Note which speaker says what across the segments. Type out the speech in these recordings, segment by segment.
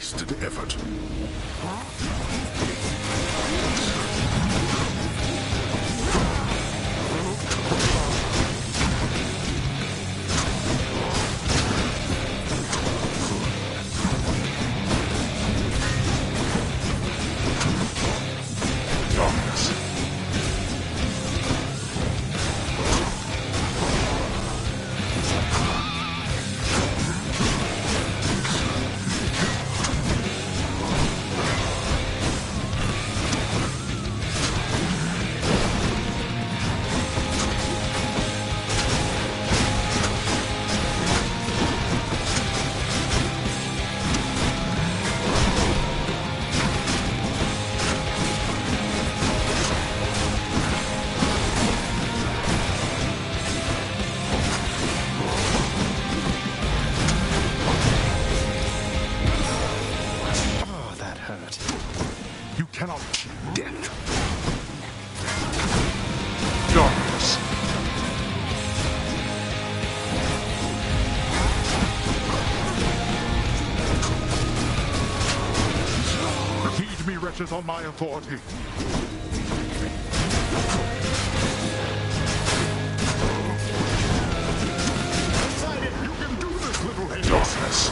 Speaker 1: wasted effort. Cannot cheat death. Darkness. Heed me, wretches, on my authority. You can do this, little Hades. Darkness.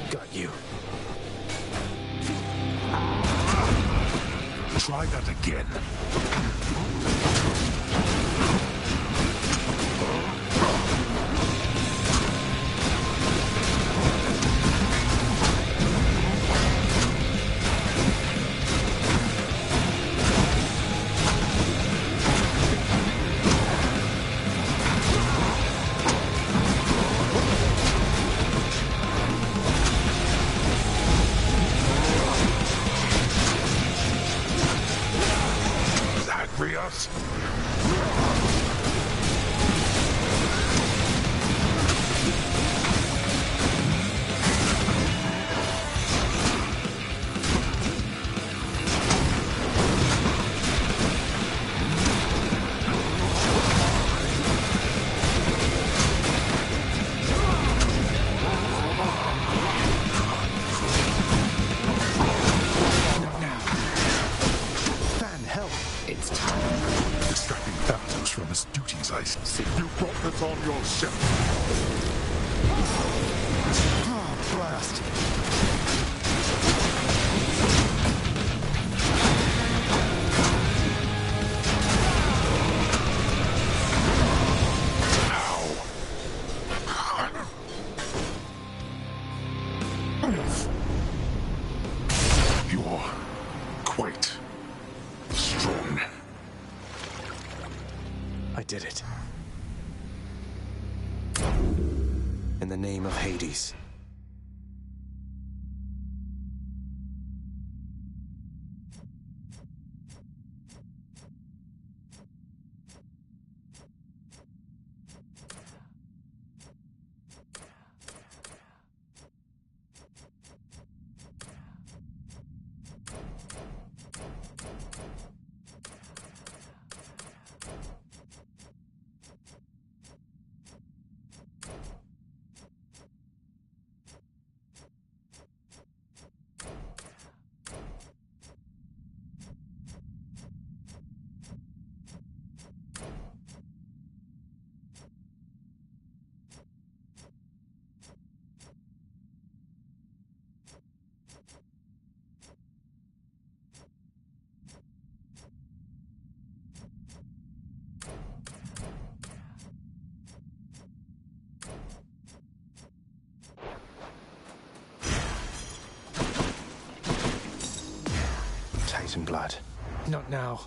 Speaker 2: Got you.
Speaker 1: Try that again. Us.
Speaker 2: It's time.
Speaker 1: Distracting Thanatos from his duties, I see. You brought this on yourself.
Speaker 2: Oh, blast.
Speaker 1: You're quite strong.
Speaker 2: I did it. In the name of Hades. Titan blood. Not now.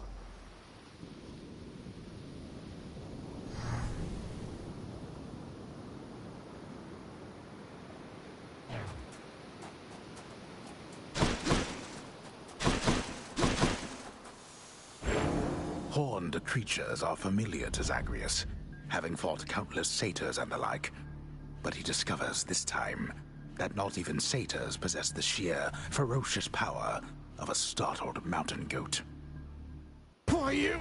Speaker 1: Horned creatures are familiar to Zagreus, having fought countless satyrs and the like. But he discovers this time that not even satyrs possess the sheer, ferocious power of a startled mountain goat. Why you?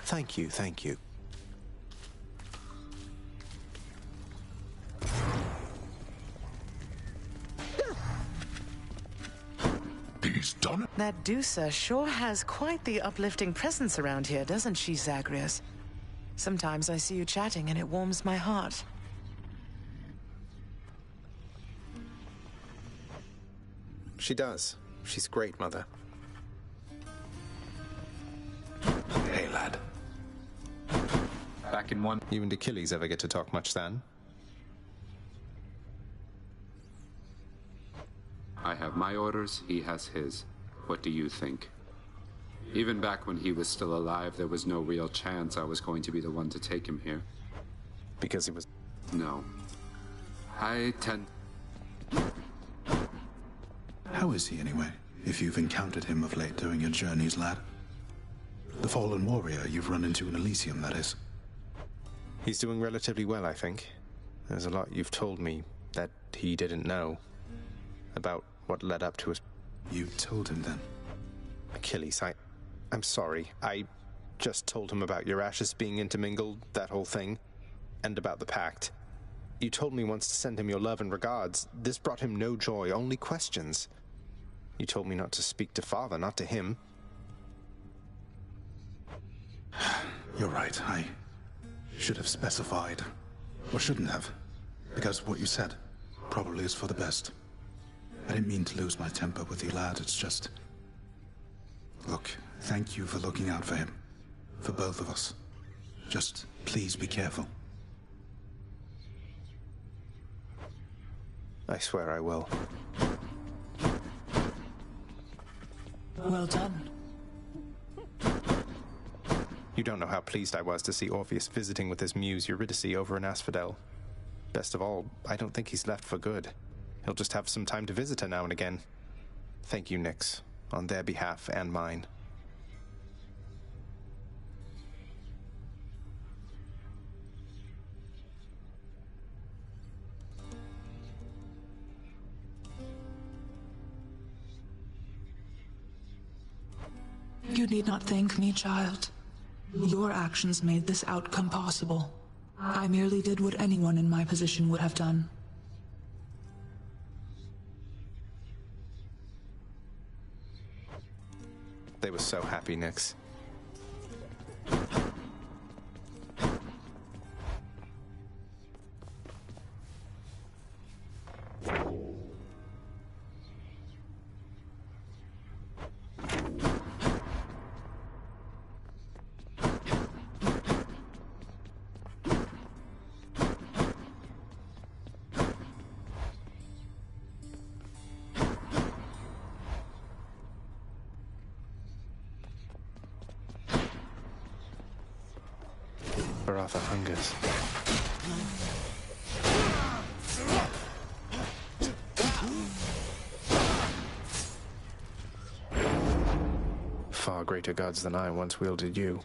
Speaker 2: Thank you, thank you.
Speaker 1: He's done it.
Speaker 3: That Dusa sure has quite the uplifting presence around here, doesn't she, Zagreus? Sometimes I see you chatting and it warms my heart.
Speaker 2: She does. She's great, Mother.
Speaker 1: Hey, lad.
Speaker 4: Back in one.
Speaker 2: You and Achilles ever get to talk much then?
Speaker 4: I have my orders, he has his. What do you think? Even back when he was still alive, there was no real chance I was going to be the one to take him here.
Speaker 2: Because he was...
Speaker 4: No. I tend...
Speaker 1: How is he, anyway, if you've encountered him of late during your journeys, lad? The fallen warrior you've run into in Elysium, that is.
Speaker 2: He's doing relatively well, I think. There's a lot you've told me that he didn't know. About what led up to his...
Speaker 1: You told him then?
Speaker 2: Achilles, I'm sorry. I just told him about your ashes being intermingled, that whole thing, and about the pact. You told me once to send him your love and regards. This brought him no joy, only questions. You told me not to speak to Father, not to him.
Speaker 1: You're right, I should have specified. Or shouldn't have. Because what you said probably is for the best. I didn't mean to lose my temper with you, lad. It's just... Look, thank you for looking out for him. For both of us. Just please be careful.
Speaker 2: I swear I will.
Speaker 3: Well done.
Speaker 2: You don't know how pleased I was to see Orpheus visiting with his muse Eurydice over in Asphodel. Best of all, I don't think he's left for good. He'll just have some time to visit her now and again. Thank you, Nyx, on their behalf and mine.
Speaker 5: You need not thank me, child. Your actions made this outcome possible. I merely did what anyone in my position would have done.
Speaker 2: They were so happy, Nyx. Baratha hungers. Far greater gods than I once wielded you.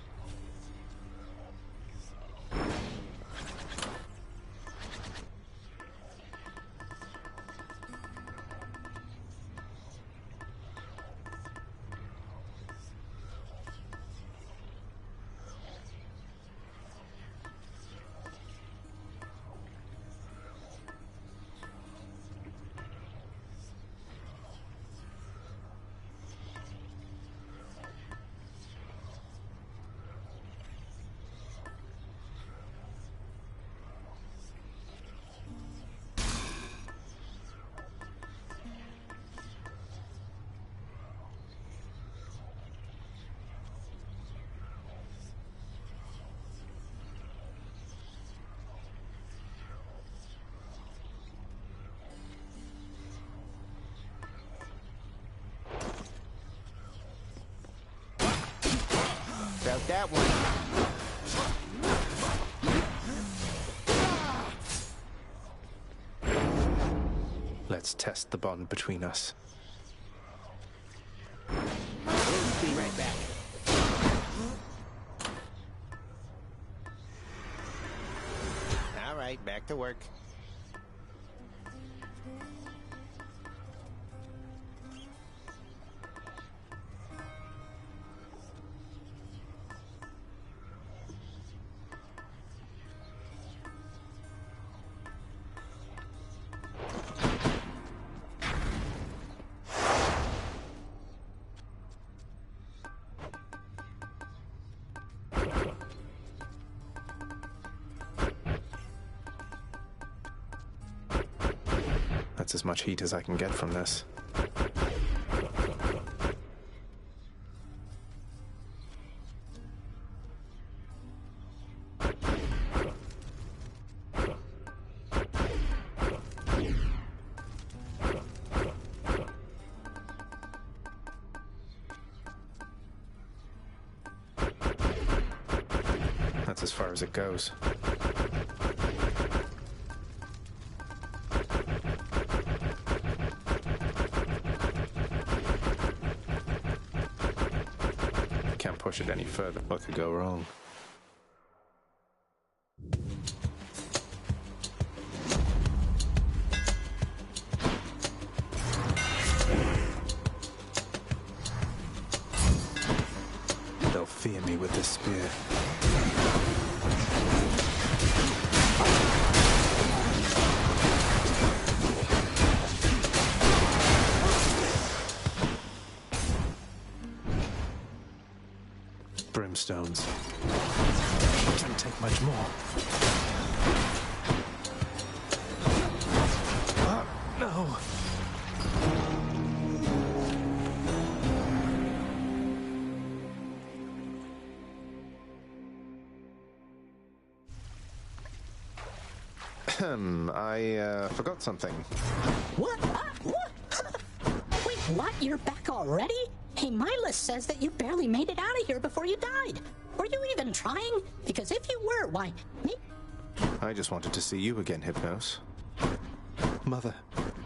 Speaker 6: Felt that one.
Speaker 2: gods test the bond between us.
Speaker 6: Be right back. All right, back to work.
Speaker 2: That's as much heat as I can get from this. That's as far as it goes. Can't push it any further. What could go wrong? They'll fear me with this spear. Brimstones. Doesn't take much more. No. I forgot something.
Speaker 7: What? What? Wait, what? You're back already? Hey, my list says that you barely made it out of here before you died. Were you even trying? Because if you were, why, me?
Speaker 2: I just wanted to see you again, Hypnos. Mother.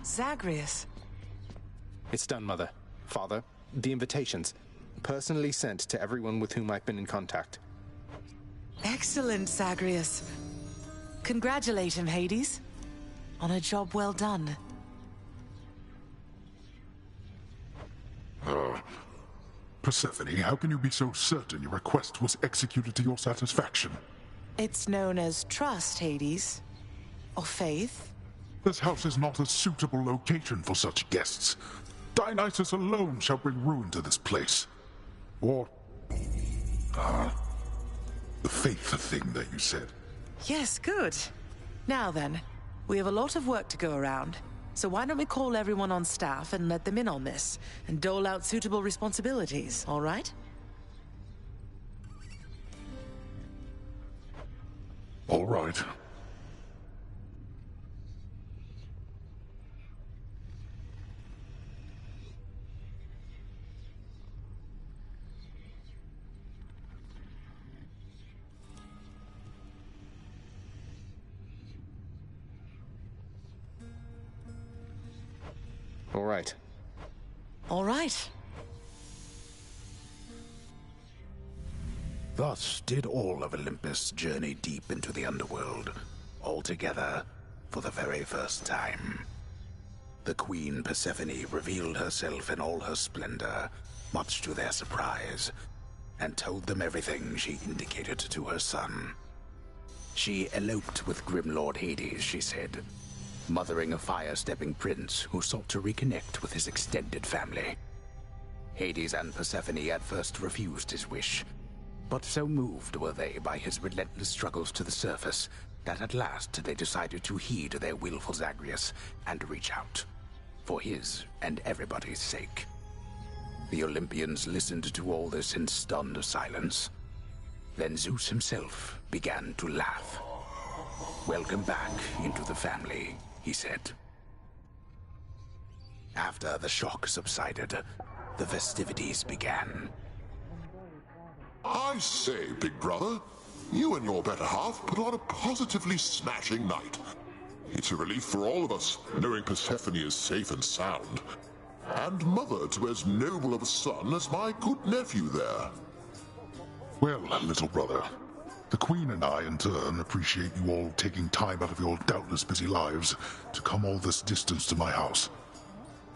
Speaker 3: Zagreus.
Speaker 2: It's done, Mother. Father, the invitations. Personally sent to everyone with whom I've been in contact.
Speaker 3: Excellent, Zagreus. Congratulate him, Hades. On a job well done.
Speaker 8: Persephone, how can you be so certain your request was executed to your satisfaction?
Speaker 3: It's known as trust, Hades. Or faith.
Speaker 8: This house is not a suitable location for such guests. Dionysus alone shall bring ruin to this place. Or... the faith thing that you said.
Speaker 3: Yes, good. Now then, we have a lot of work to go around. So why don't we call everyone on staff and let them in on this, and dole out suitable responsibilities, all right?
Speaker 8: All right.
Speaker 2: All right.
Speaker 3: All right.
Speaker 1: Thus did all of Olympus journey deep into the underworld, all together for the very first time. The Queen Persephone revealed herself in all her splendor, much to their surprise, and told them everything she indicated to her son. She eloped with Grim Lord Hades, she said, mothering a fire-stepping prince who sought to reconnect with his extended family. Hades and Persephone at first refused his wish, but so moved were they by his relentless struggles to the surface that at last they decided to heed their willful Zagreus and reach out, for his and everybody's sake. The Olympians listened to all this in stunned silence. Then Zeus himself began to laugh. "Welcome back into the family," he said. After the shock subsided, the festivities began.
Speaker 9: I say, big brother, you and your better half put on a positively smashing night.
Speaker 8: It's a relief for all of us, knowing Persephone is safe and sound. And mother to as noble of a son as my good nephew there. Well, little brother, the Queen and I, in turn, appreciate you all taking time out of your doubtless busy lives to come all this distance to my house.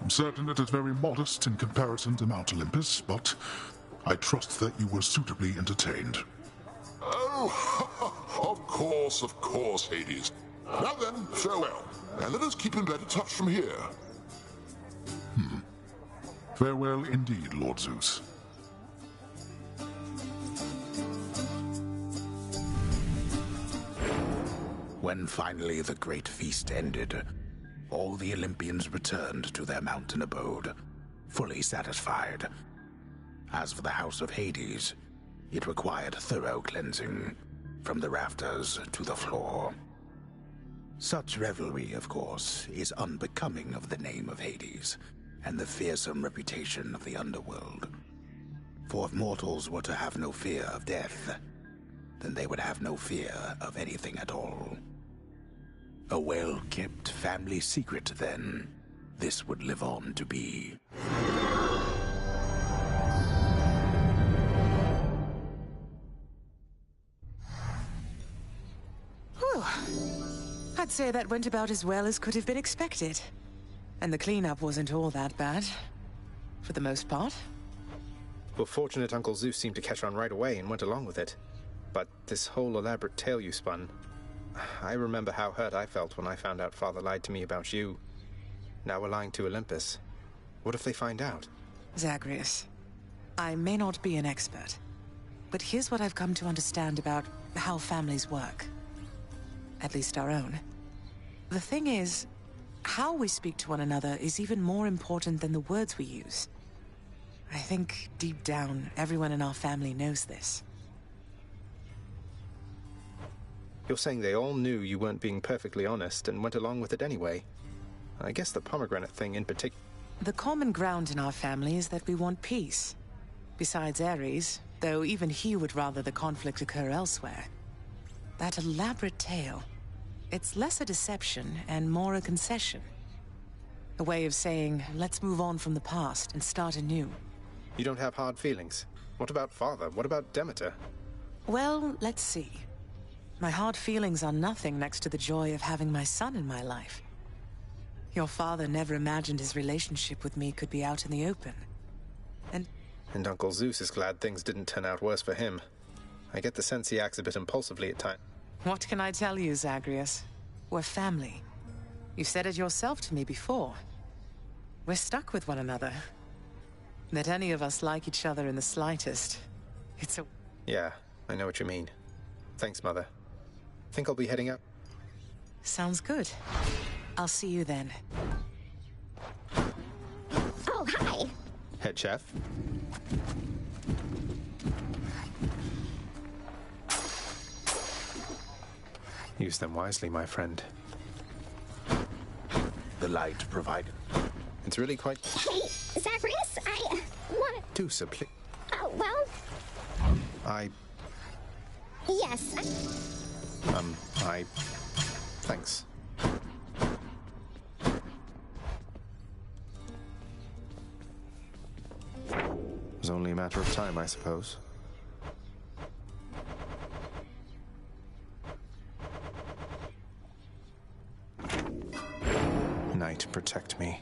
Speaker 8: I'm certain it is very modest in comparison to Mount Olympus, but I trust that you were suitably entertained. Oh, of course, Hades. Now then, farewell, and let us keep in better touch from here. Farewell indeed, Lord Zeus.
Speaker 1: When finally the great feast ended, all the Olympians returned to their mountain abode, fully satisfied. As for the house of Hades, it required thorough cleansing, from the rafters to the floor. Such revelry, of course, is unbecoming of the name of Hades, and the fearsome reputation of the underworld. For if mortals were to have no fear of death, then they would have no fear of anything at all. A well-kept family secret, then, this would live on to be.
Speaker 3: Whew. I'd say that went about as well as could have been expected. And the cleanup wasn't all that bad. For the most part.
Speaker 2: Well, fortunate Uncle Zeus seemed to catch on right away and went along with it. But this whole elaborate tale you spun... I remember how hurt I felt when I found out Father lied to me about you. Now we're lying to Olympus. What if they find out?
Speaker 3: Zagreus, I may not be an expert, but here's what I've come to understand about how families work. At least our own. The thing is, how we speak to one another is even more important than the words we use. I think, deep down, everyone in our family knows this.
Speaker 2: You're saying they all knew you weren't being perfectly honest and went along with it anyway. I guess the pomegranate thing in particular...
Speaker 3: The common ground in our family is that we want peace. Besides Ares, though even he would rather the conflict occur elsewhere. That elaborate tale, it's less a deception and more a concession. A way of saying, let's move on from the past and start anew.
Speaker 2: You don't have hard feelings? What about Father? What about Demeter?
Speaker 3: Well, let's see. My hard feelings are nothing next to the joy of having my son in my life. Your father never imagined his relationship with me could be out in the open.
Speaker 2: And Uncle Zeus is glad things didn't turn out worse for him. I get the sense he acts a bit impulsively at times.
Speaker 3: What can I tell you, Zagreus? We're family. You said it yourself to me before. We're stuck with one another. That any of us like each other in the slightest, it's a...
Speaker 2: Yeah, I know what you mean. Thanks, Mother. Think I'll be heading up?
Speaker 3: Sounds good. I'll see you then.
Speaker 9: Oh, hi.
Speaker 2: Head chef. Use them wisely, my friend.
Speaker 1: The light provided.
Speaker 2: It's really quite...
Speaker 9: Hey, Zagreus, I want to...
Speaker 2: Do so, please.
Speaker 9: Oh, well... Yes.
Speaker 2: Thanks. It was only a matter of time, I suppose. Night, protect me.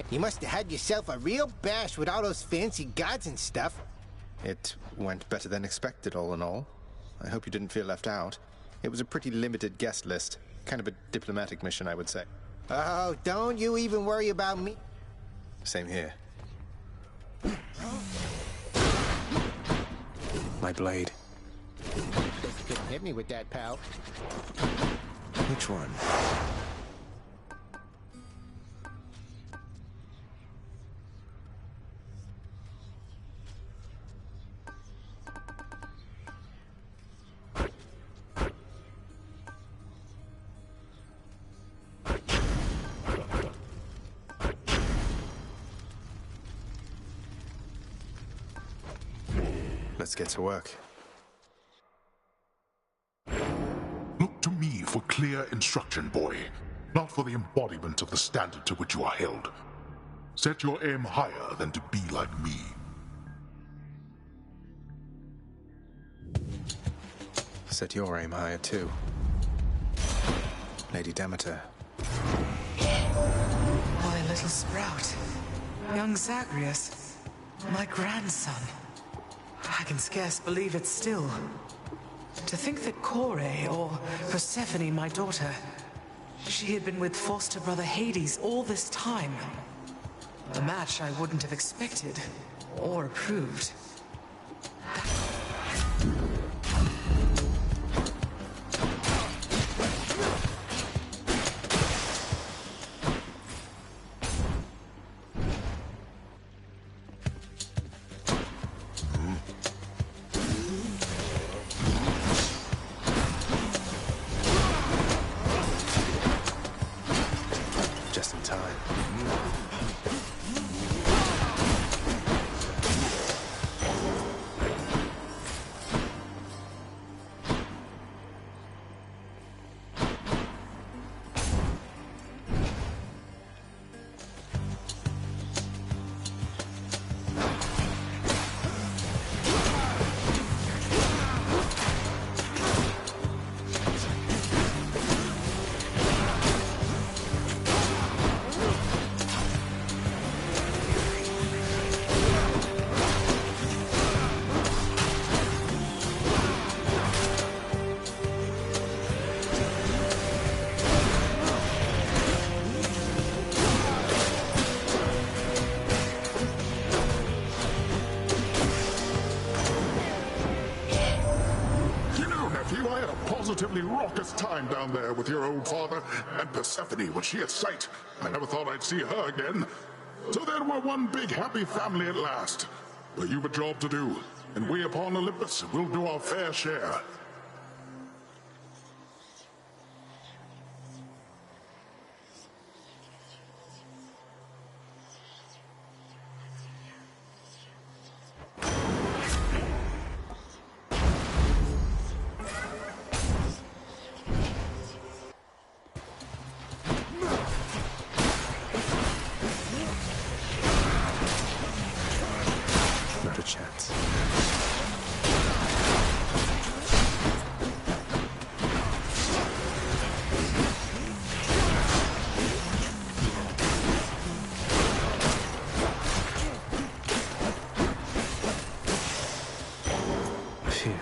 Speaker 6: You must have had yourself a real bash with all those fancy gods and stuff.
Speaker 2: It went better than expected, all in all. I hope you didn't feel left out. It was a pretty limited guest list. Kind of a diplomatic mission, I would say.
Speaker 6: Oh, don't you even worry about me.
Speaker 2: Same here. My blade.
Speaker 6: hit me with that, pal.
Speaker 2: Which one? Let's get to work.
Speaker 8: Look to me for clear instruction, boy, not for the embodiment of the standard to which you are held. Set your aim higher than to be like me.
Speaker 2: Set your aim higher, too. Lady Demeter.
Speaker 3: My little sprout. Young Zagreus. My grandson. I can scarce believe it still. To think that Kore, or Persephone, my daughter, she had been with foster brother Hades all this time. A match I wouldn't have expected or approved.
Speaker 2: Just in time.
Speaker 8: Positively raucous time down there with your old father and Persephone when she at sight. I never thought I'd see her again. So then we're one big happy family at last. But you've a job to do, and we upon Olympus will do our fair share.
Speaker 2: Not a chance. Phew.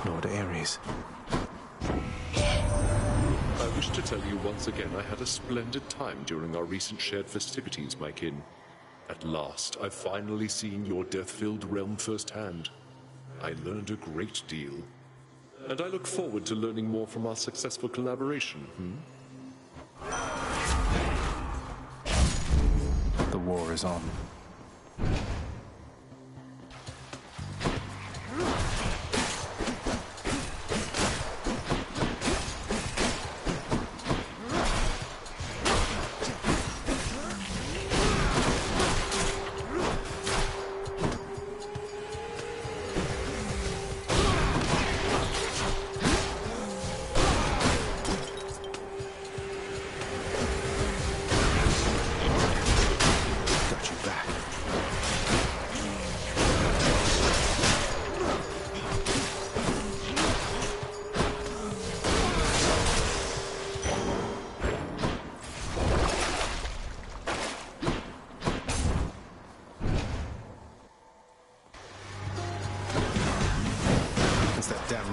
Speaker 2: Lord Ares.
Speaker 10: I wish to tell you once again I had a splendid time during our recent shared festivities, my kin. At last, I've finally seen your death-filled realm firsthand. I learned a great deal. And I look forward to learning more from our successful collaboration,
Speaker 2: The war is on.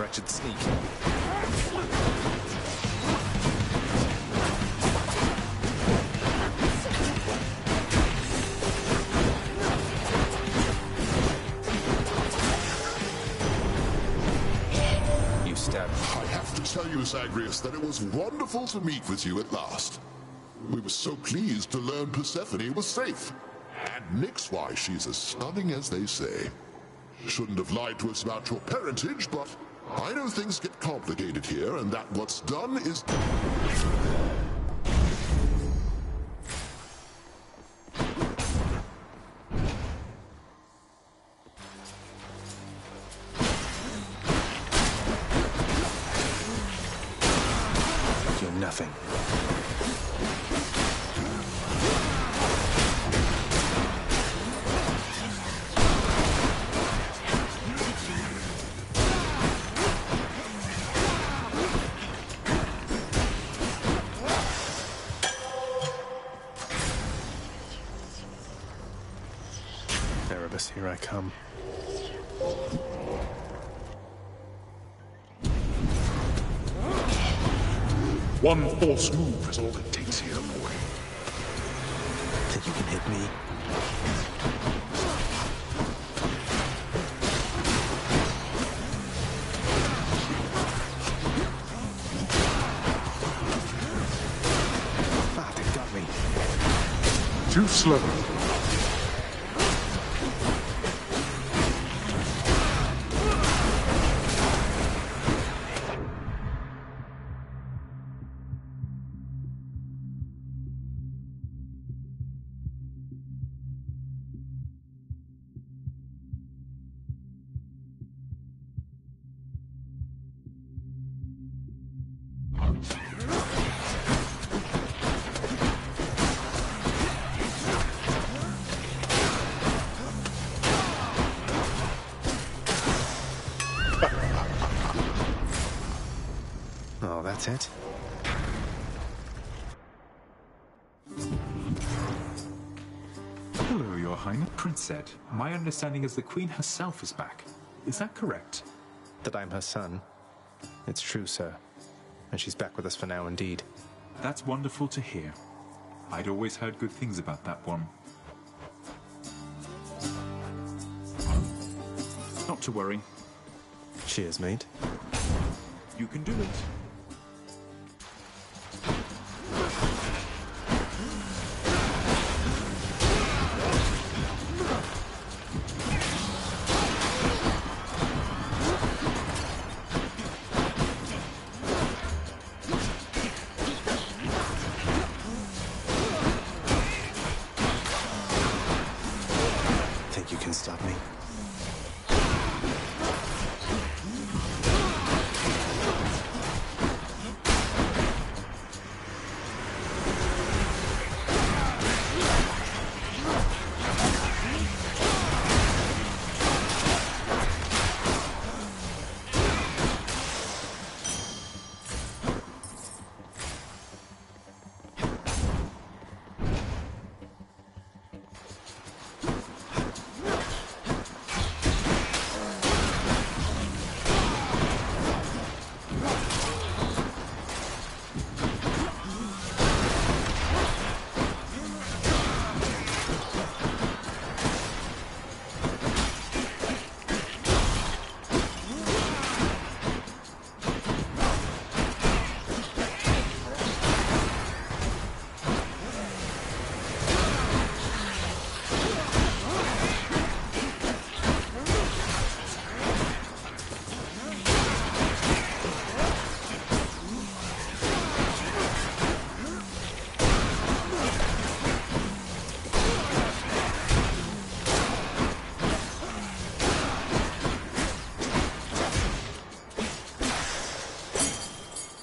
Speaker 2: wretched sneak. You stabbed me.
Speaker 8: I have to tell you, Zagreus, that it was wonderful to meet with you at last. We were so pleased to learn Persephone was safe. And Nyx-wise, she's as stunning as they say. Shouldn't have lied to us about your parentage, but I know things get complicated here, and that what's done is...
Speaker 2: You're nothing. Erebus, here I come.
Speaker 10: One false move is all it takes here, boy.
Speaker 2: Think you can hit me? Ah, they got me.
Speaker 10: Too slow.
Speaker 2: Oh, that's it?
Speaker 11: Hello, Your Highness. Prince Ed. My understanding is the Queen herself is back. Is that correct?
Speaker 2: That I'm her son. It's true, sir. And she's back with us for now, indeed.
Speaker 11: That's wonderful to hear. I'd always heard good things about that one. Not to worry.
Speaker 2: Cheers, mate.
Speaker 11: You can do it.
Speaker 2: Think you can stop me?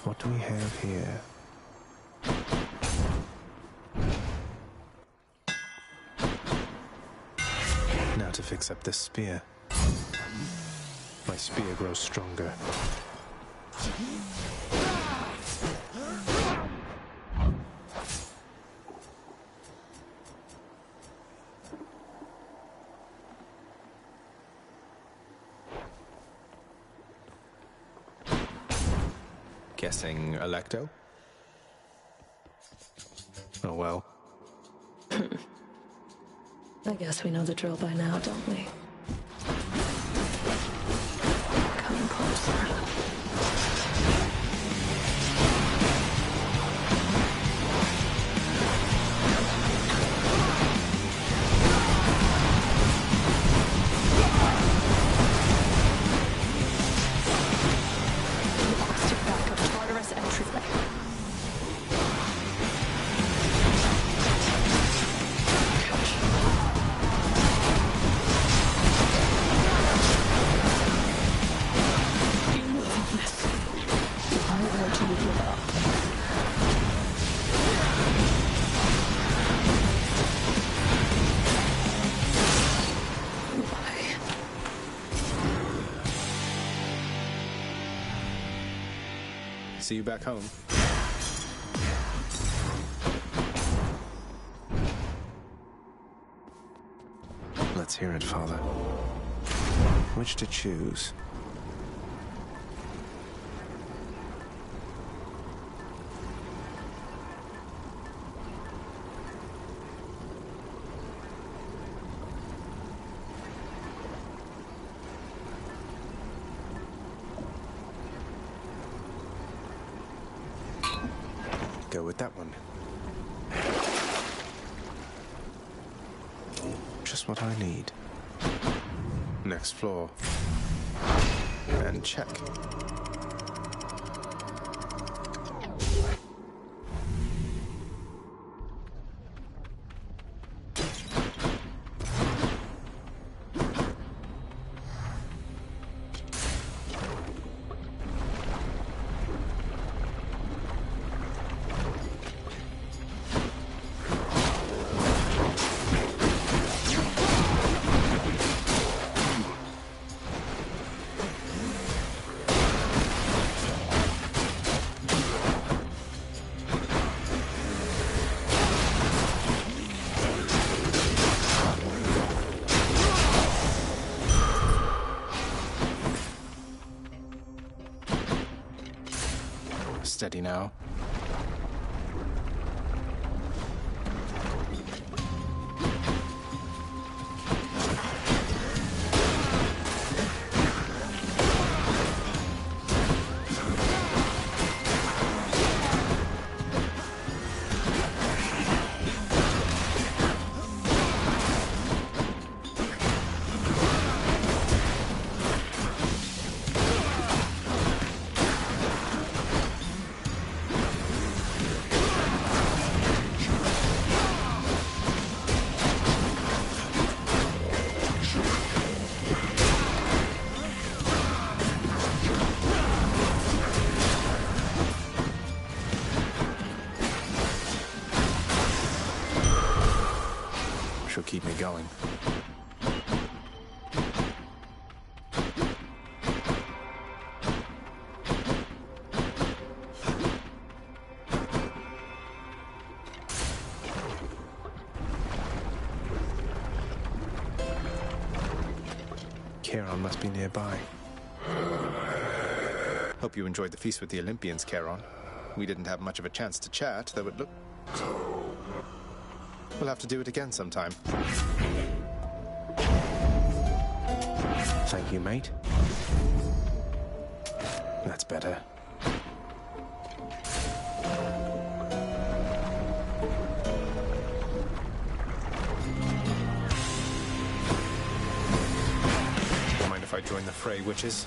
Speaker 2: What do we have here? Now to fix up this spear. My spear grows stronger. Guessing Electo? Oh well.
Speaker 12: I guess we know the drill by now, don't we? Come closer.
Speaker 2: See you back home. Let's hear it, Father. Which to choose? Go with that one. Just what I need. Next floor. And check. Steady now. She'll keep me going. Charon must be nearby. Hope you enjoyed the feast with the Olympians, Charon. We didn't have much of a chance to chat, though it looked... We'll have to do it again sometime. Thank you, mate. That's better. Mind if I join the fray, witches?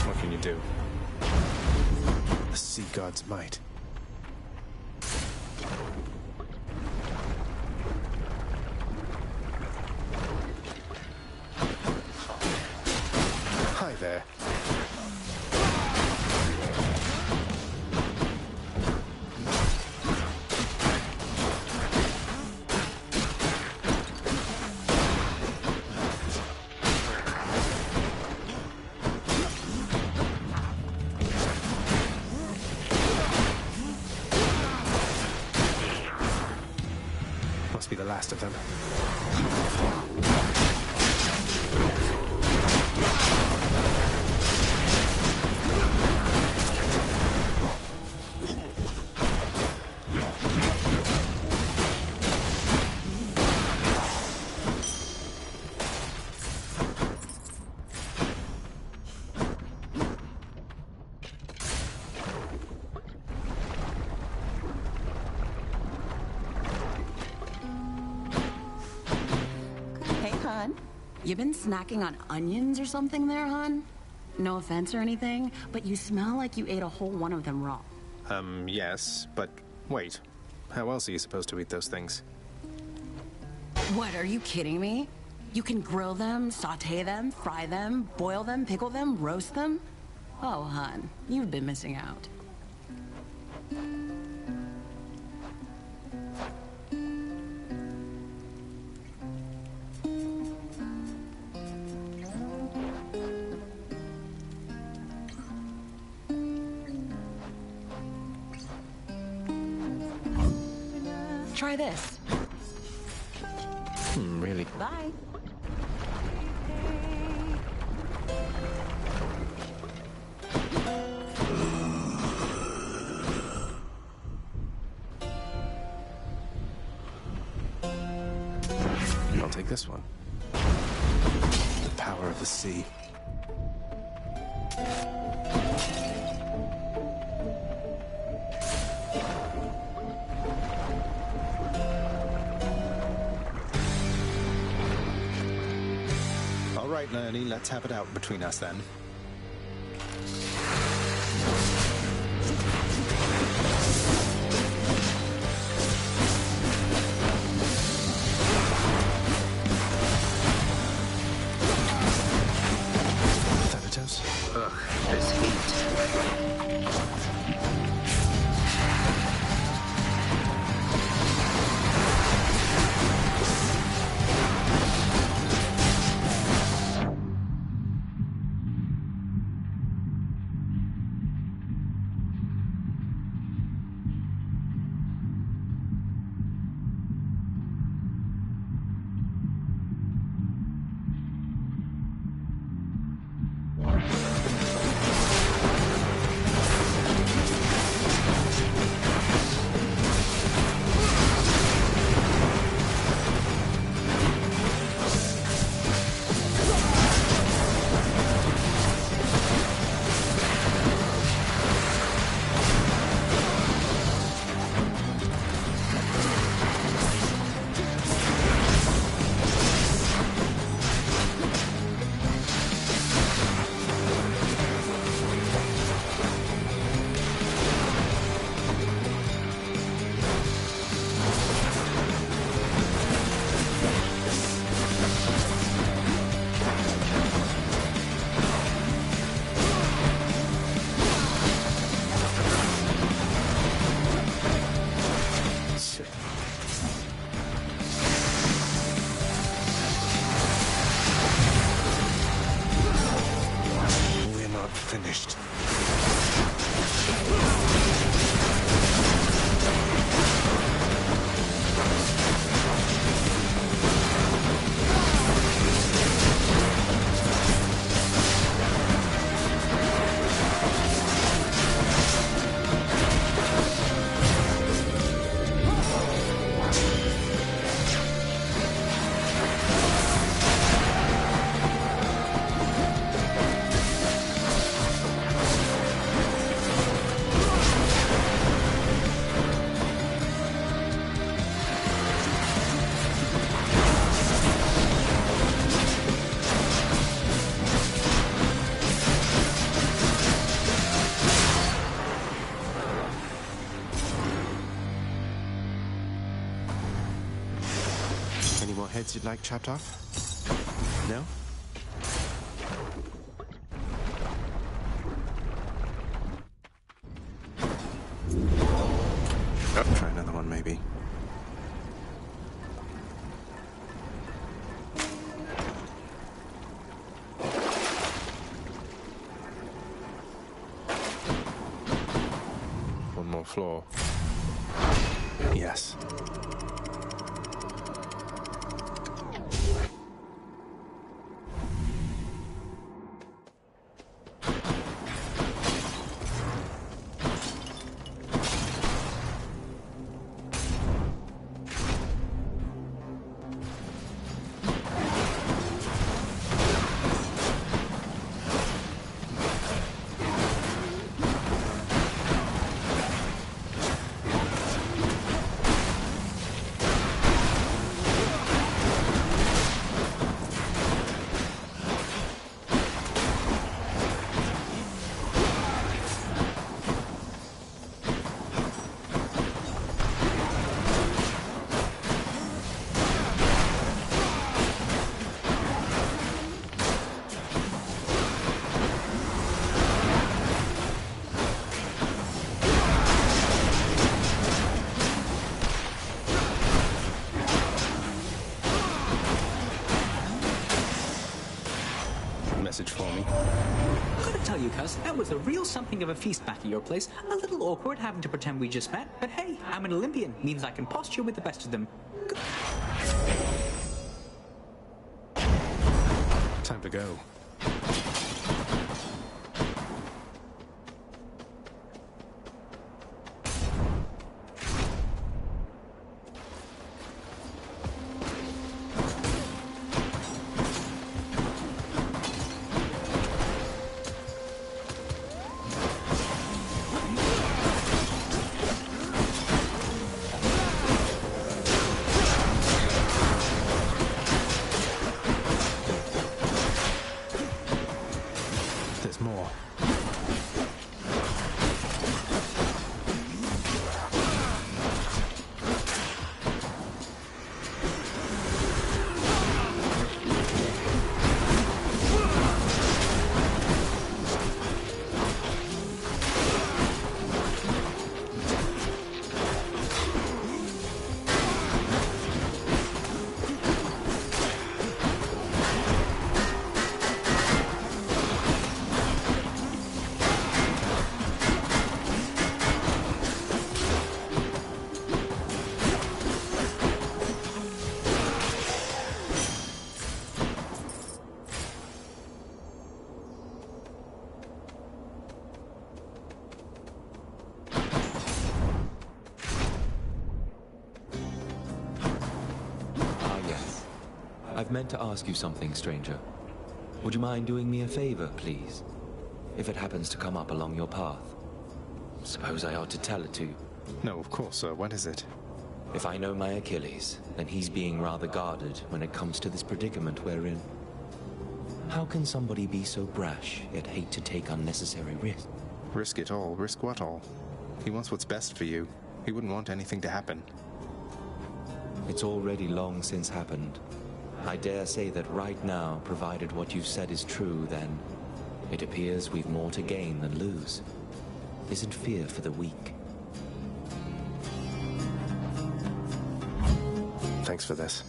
Speaker 2: What can you do? The sea god's might. Hi there. Must be the last of them.
Speaker 13: You been snacking on onions or something there, hon? No offense or anything, but you smell like you ate a whole one of them raw.
Speaker 2: Yes, but wait. How else are you supposed to eat those things?
Speaker 13: What, are you kidding me? You can grill them, saute them, fry them, boil them, pickle them, roast them? Oh, hon, you've been missing out. Try this.
Speaker 2: Really?
Speaker 13: Bye.
Speaker 2: I'll take this one. The power of the sea. All right, Leonie, let's have it out between us then.
Speaker 4: Ugh, this heat.
Speaker 2: heads you'd like chopped off? No? Try another one, maybe. One more floor. Yes. For me.
Speaker 14: Gotta tell you, cuz, that was a real something of a feast back at your place. A little awkward having to pretend we just met, but hey, I'm an Olympian. Means I can posture with the best of them.
Speaker 2: Time to go. More.
Speaker 15: I've meant to ask you something, stranger. Would you mind doing me a favor, please? If it happens to come up along your path. Suppose I ought to tell it to you.
Speaker 2: No, of course, sir. What is it?
Speaker 15: If I know my Achilles, then he's being rather guarded when it comes to this predicament we're in. How can somebody be so brash, yet hate to take unnecessary risks?
Speaker 2: Risk it all? Risk what all? He wants what's best for you. He wouldn't want anything to happen.
Speaker 15: It's already long since happened. I dare say that right now, provided what you've said is true, then it appears we've more to gain than lose. Isn't fear for the weak?
Speaker 2: Thanks for this.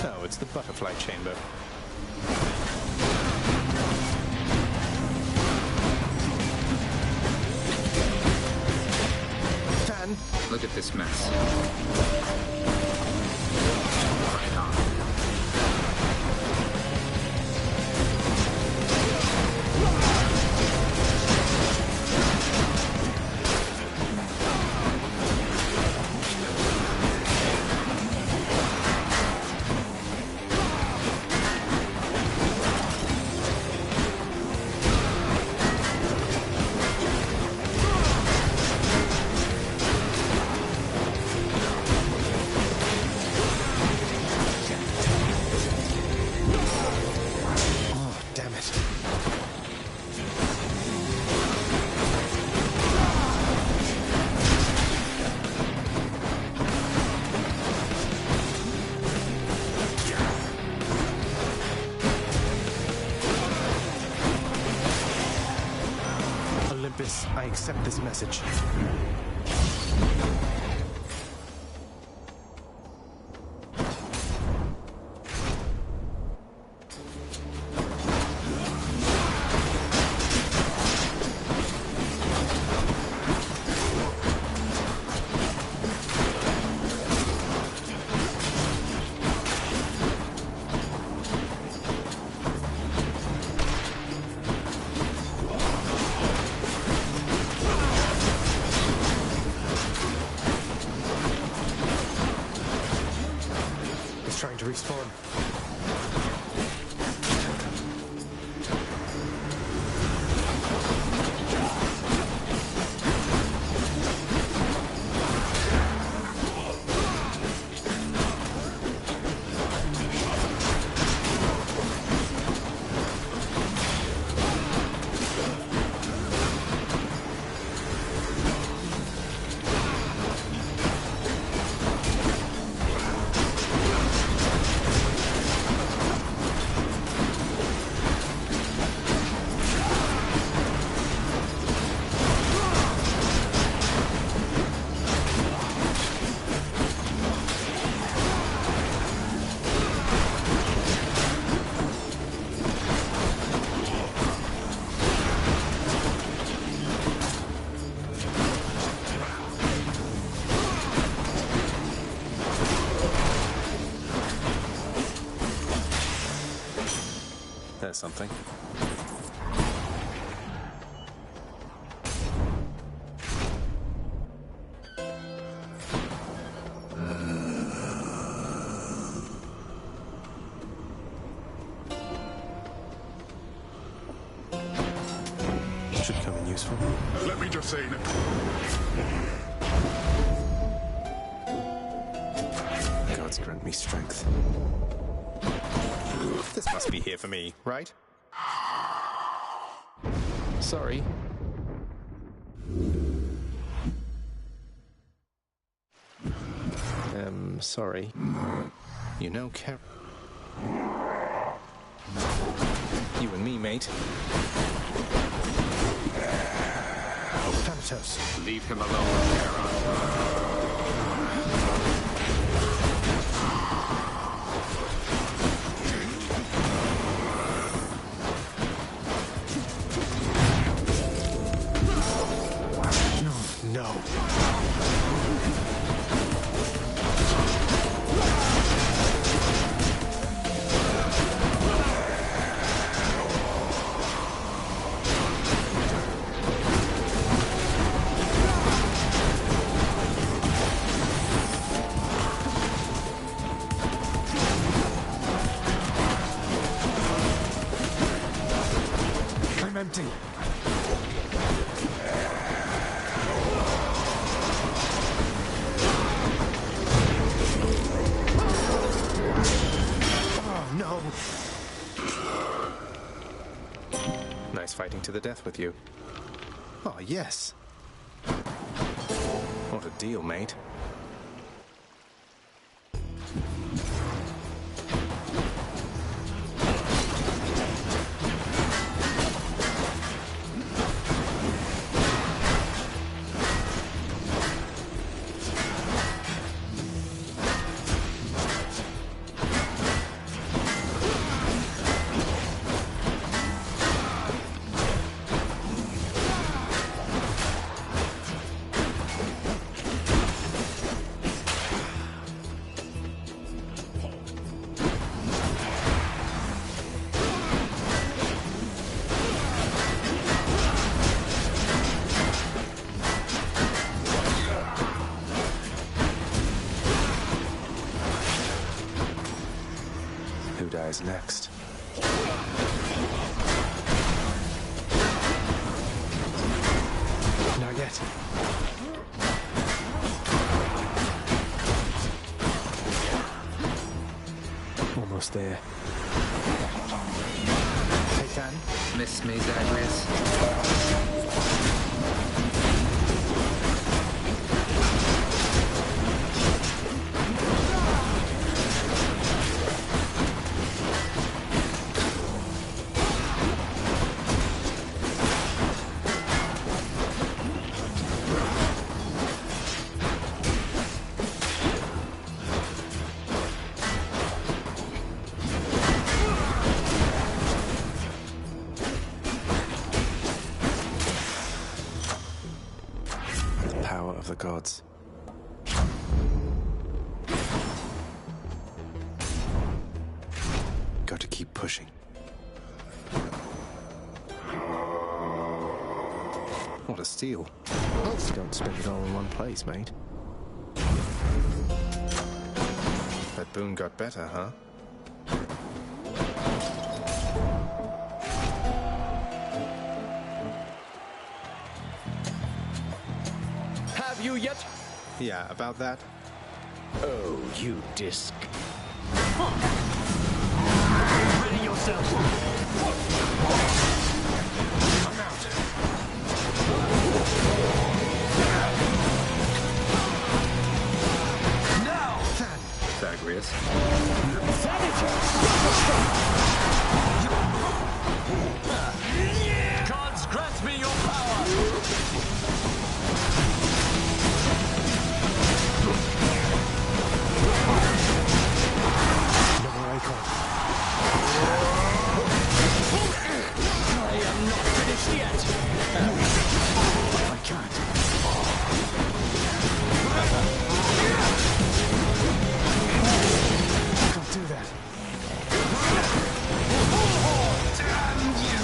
Speaker 2: Oh, it's the butterfly chamber.
Speaker 4: Look at this mess. Right on.
Speaker 2: Olympus, I accept this message. Trying to respawn. There's something. Should come in useful.
Speaker 8: Let me just say that.
Speaker 2: Gods grant me strength. This must be here for me, right? Sorry. Sorry. You know, you and me, mate. Thanatos.
Speaker 4: Leave him alone, Charon.
Speaker 2: No. I'm empty. No! Nice fighting to the death with you. Oh, yes. What a deal, mate. Who dies next? Not yet. Almost there. Titan.
Speaker 16: Miss me, Zagreus.
Speaker 2: of the gods. Got to keep pushing. What a steal. Don't spend it all in one place, mate. That boon got better, huh?
Speaker 17: Have you yet?
Speaker 2: Yeah, about that.
Speaker 17: Oh, you disc. Ready yourself. I'm out. Now!
Speaker 4: Zagreus.
Speaker 17: Gods, grant me your power! I am not finished yet. I can't. I can't do that. Damn you!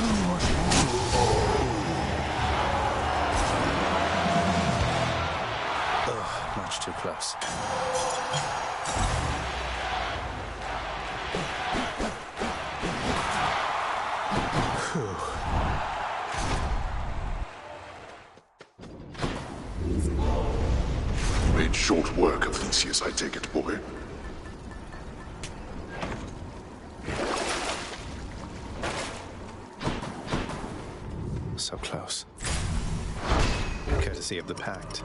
Speaker 2: Ugh, much too close.
Speaker 8: Made short work of Theseus, I take it, boy.
Speaker 2: So close. Courtesy of the pact.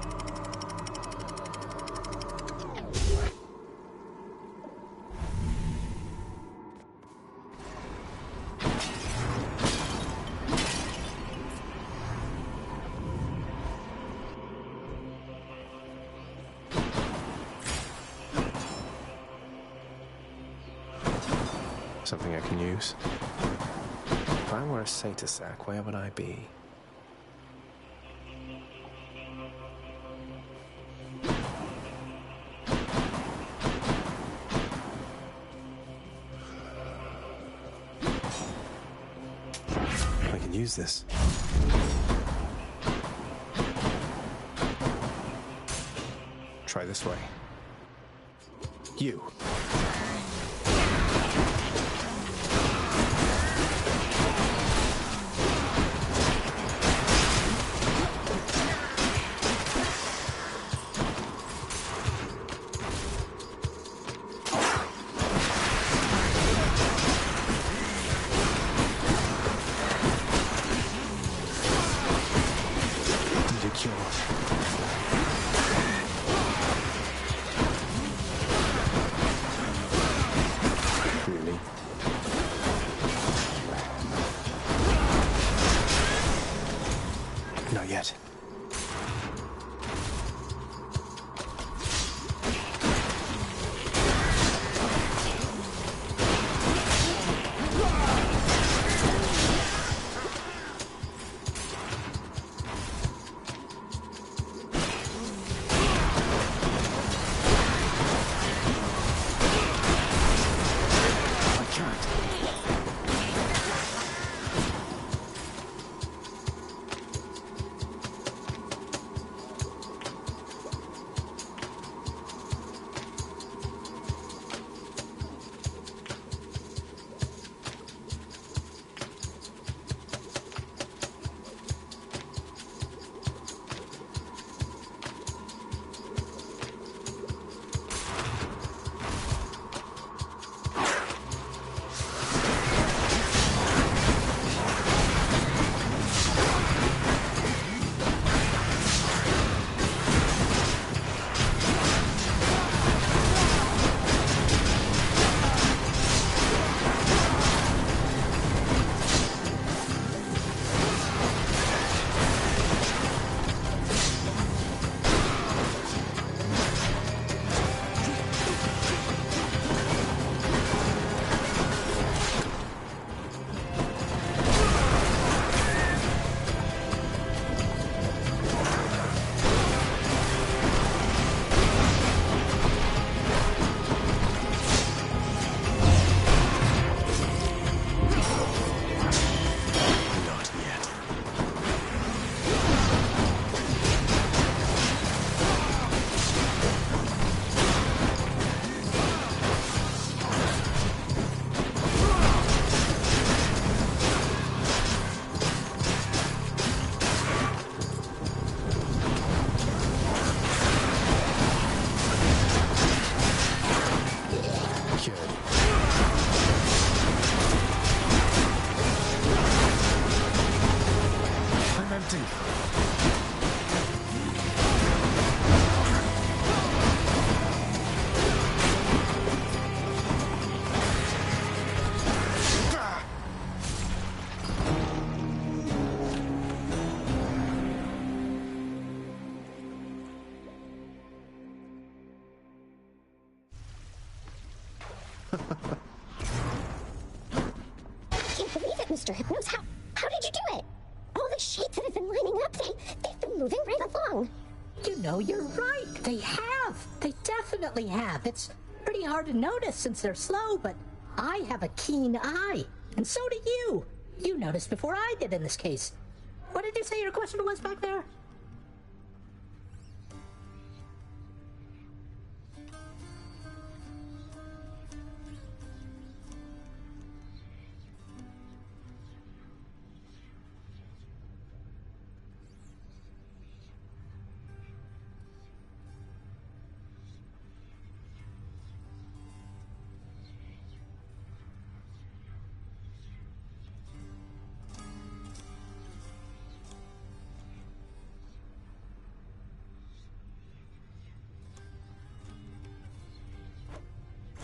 Speaker 2: Something I can use. If I were a satyr sack, where would I be? I can use this. Try this way. You. Really? Not yet.
Speaker 9: I can't believe it, Mr. Hypnos. How did you do it? All the shades that have been lining up, they've been moving right along.
Speaker 7: You know, you're right. They have. They definitely have. It's pretty hard to notice since they're slow, but I have a keen eye. And so do you. You noticed before I did in this case. What did you say your question was back there?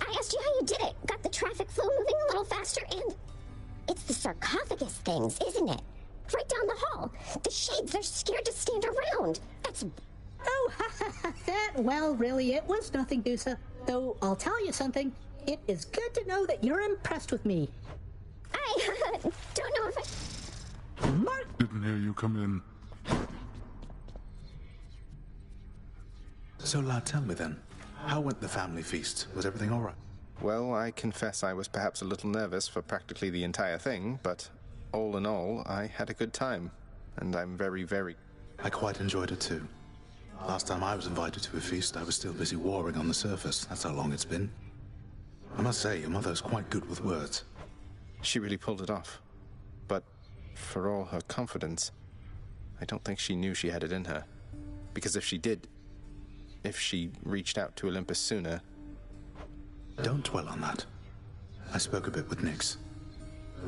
Speaker 9: I asked you how you did it. Got the traffic flow moving a little faster, and it's the sarcophagus things, isn't it? Right down the hall. The shades, they're scared to stand around. That's...
Speaker 7: Oh, that, well, really, it was nothing, Dusa. Though, I'll tell you something. It is good to know that you're impressed with me.
Speaker 9: I don't know if I...
Speaker 8: Mark! Didn't hear you come in.
Speaker 1: So, lad, tell me then. How went the family feast? Was everything all right?
Speaker 2: Well, I confess I was perhaps a little nervous for practically the entire thing, but all in all, I had a good time. And I'm very, very...
Speaker 1: I quite enjoyed it too. Last time I was invited to a feast, I was still busy warring on the surface. That's how long it's been. I must say, your mother's quite good with words.
Speaker 2: She really pulled it off. But for all her confidence, I don't think she knew she had it in her. Because if she did, if she reached out to Olympus sooner...
Speaker 1: Don't dwell on that. I spoke a bit with Nyx.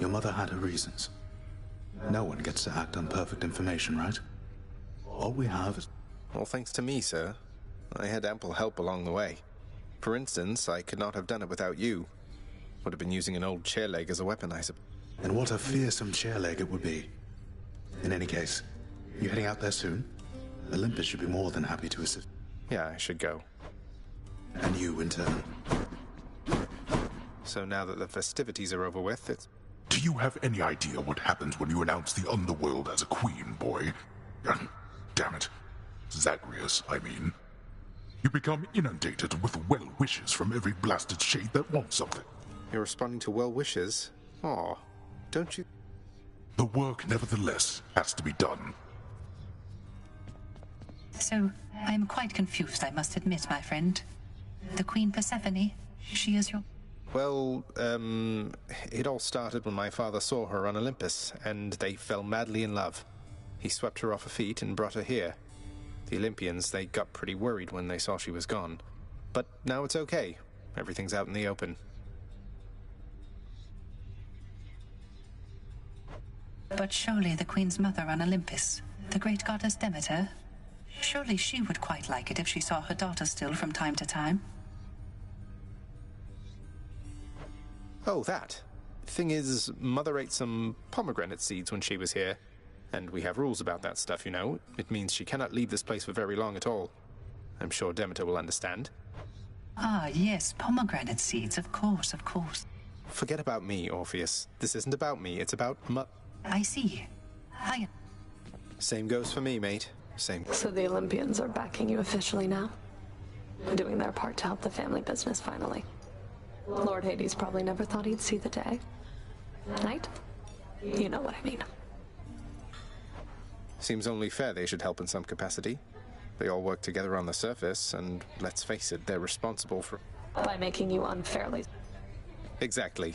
Speaker 1: Your mother had her reasons. No one gets to act on perfect information, right? All we have is...
Speaker 2: All thanks to me, sir. I had ample help along the way. For instance, I could not have done it without you. Would have been using an old chair leg as a weapon, I suppose.
Speaker 1: And what a fearsome chair leg it would be. In any case, you heading out there soon? Olympus should be more than happy to assist.
Speaker 2: Yeah, I should go.
Speaker 1: And you, in turn.
Speaker 2: So now that the festivities are over with, it's...
Speaker 8: Do you have any idea what happens when you announce the underworld as a queen, boy? Damn it. Zagreus, I mean. You become inundated with well wishes from every blasted shade that wants something.
Speaker 2: You're responding to well wishes? Aw, don't you...
Speaker 8: The work, nevertheless, has to be done.
Speaker 18: So, I'm quite confused, I must admit, my friend. The Queen Persephone, she is your...
Speaker 2: Well, it all started when my father saw her on Olympus, and they fell madly in love. He swept her off her feet and brought her here. The Olympians, they got pretty worried when they saw she was gone. But now it's okay. Everything's out in the open.
Speaker 18: But surely the Queen's mother on Olympus, the great goddess Demeter, surely she would quite like it if she saw her daughter still from time to time.
Speaker 2: Oh, that. Thing is, Mother ate some pomegranate seeds when she was here. And we have rules about that stuff, you know. It means she cannot leave this place for very long at all. I'm sure Demeter will understand.
Speaker 18: Ah, yes, pomegranate seeds, of course, of course.
Speaker 2: Forget about me, Orpheus. This isn't about me, it's about
Speaker 18: I see.
Speaker 2: Same goes for me, mate. Same.
Speaker 12: So the Olympians are backing you officially now? Doing their part to help the family business finally. Lord Hades probably never thought he'd see the day. Right? You know what I mean.
Speaker 2: Seems only fair they should help in some capacity. They all work together on the surface, and let's face it, they're responsible for...
Speaker 12: By making you unfairly...
Speaker 2: Exactly.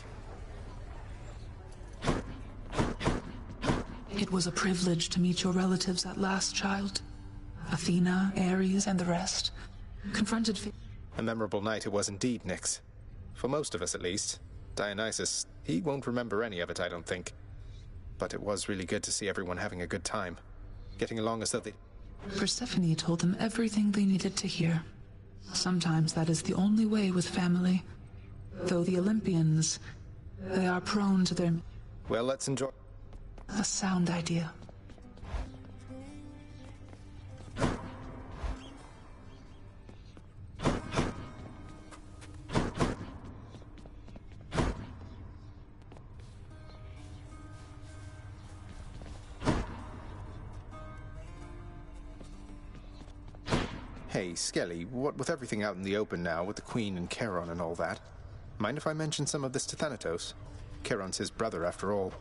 Speaker 5: It was a privilege to meet your relatives at last, child. Athena, Ares, and the rest. Confronted...
Speaker 2: A memorable night it was indeed, Nyx. For most of us, at least. Dionysus, he won't remember any of it, I don't think. But it was really good to see everyone having a good time. Getting along as though they...
Speaker 5: Persephone told them everything they needed to hear. Sometimes that is the only way with family. Though the Olympians, they are prone to their...
Speaker 2: Well, let's enjoy...
Speaker 5: A sound idea.
Speaker 2: Hey, Skelly, what with everything out in the open now, with the Queen and Charon and all that, mind if I mention some of this to Thanatos? Charon's his brother, after all.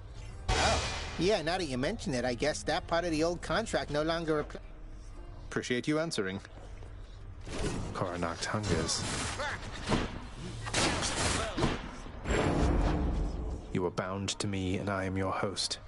Speaker 6: Oh, yeah, now that you mention it, I guess that part of the old contract no longer applies.
Speaker 2: Appreciate you answering. Coronacht hungers. You are bound to me, and I am your host.